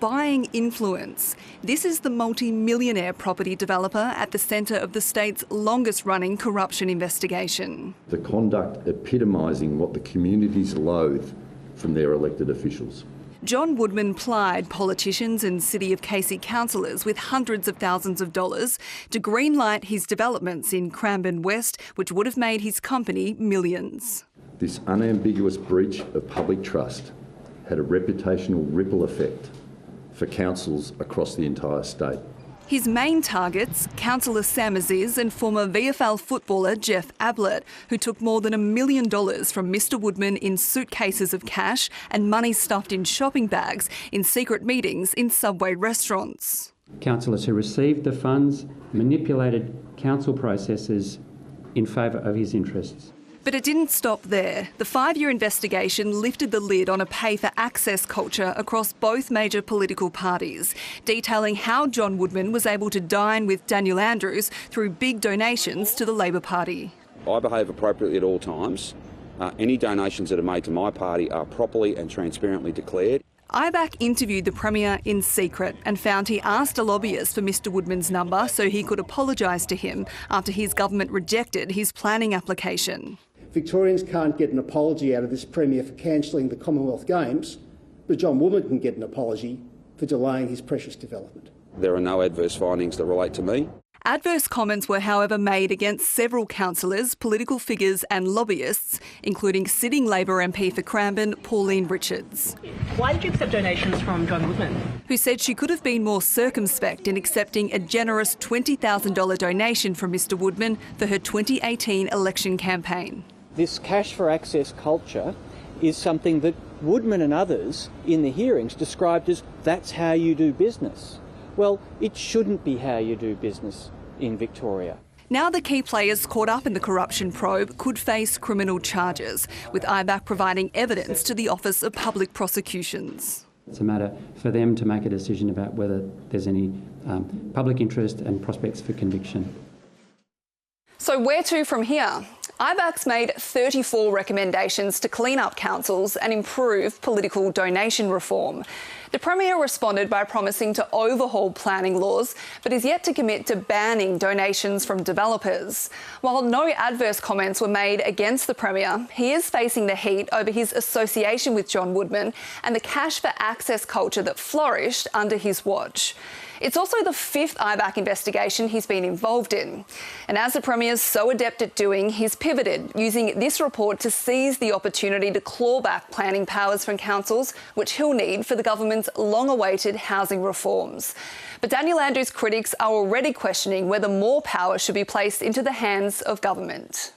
buying influence. This is the multi-millionaire property developer at the centre of the state's longest-running corruption investigation. The conduct epitomising what the communities loathe from their elected officials. John Woodman plied politicians and City of Casey councillors with hundreds of thousands of dollars to greenlight his developments in Cranbourne West, which would have made his company millions. This unambiguous breach of public trust had a reputational ripple effect for councils across the entire state. His main targets, Councillor Sam Aziz and former VFL footballer Jeff Ablett, who took more than $1 million from Mr Woodman in suitcases of cash and money stuffed in shopping bags in secret meetings in Subway restaurants. Councillors who received the funds manipulated council processes in favour of his interests. But it didn't stop there. The 5-year investigation lifted the lid on a pay-for-access culture across both major political parties, detailing how John Woodman was able to dine with Daniel Andrews through big donations to the Labor Party. I behave appropriately at all times. Any donations that are made to my party are properly and transparently declared. IBAC interviewed the Premier in secret and found he asked a lobbyist for Mr Woodman's number so he could apologise to him after his government rejected his planning application. Victorians can't get an apology out of this Premier for cancelling the Commonwealth Games, but John Woodman can get an apology for delaying his precious development. There are no adverse findings that relate to me. Adverse comments were, however, made against several councillors, political figures and lobbyists, including sitting Labor MP for Cranbourne, Pauline Richards. Why did you accept donations from John Woodman? Who said she could have been more circumspect in accepting a generous $20,000 donation from Mr Woodman for her 2018 election campaign. This cash for access culture is something that Woodman and others in the hearings described as that's how you do business. Well, it shouldn't be how you do business in Victoria. Now the key players caught up in the corruption probe could face criminal charges, with IBAC providing evidence to the Office of Public Prosecutions. It's a matter for them to make a decision about whether there's any public interest and prospects for conviction. So where to from here? IBAC's made 34 recommendations to clean up councils and improve political donation reform. The Premier responded by promising to overhaul planning laws, but is yet to commit to banning donations from developers. While no adverse comments were made against the Premier, he is facing the heat over his association with John Woodman and the cash for access culture that flourished under his watch. It's also the 5th IBAC investigation he's been involved in. And as the Premier's so adept at doing, he's pivoted, using this report to seize the opportunity to claw back planning powers from councils, which he'll need for the government's long-awaited housing reforms. But Daniel Andrews' critics are already questioning whether more power should be placed into the hands of government.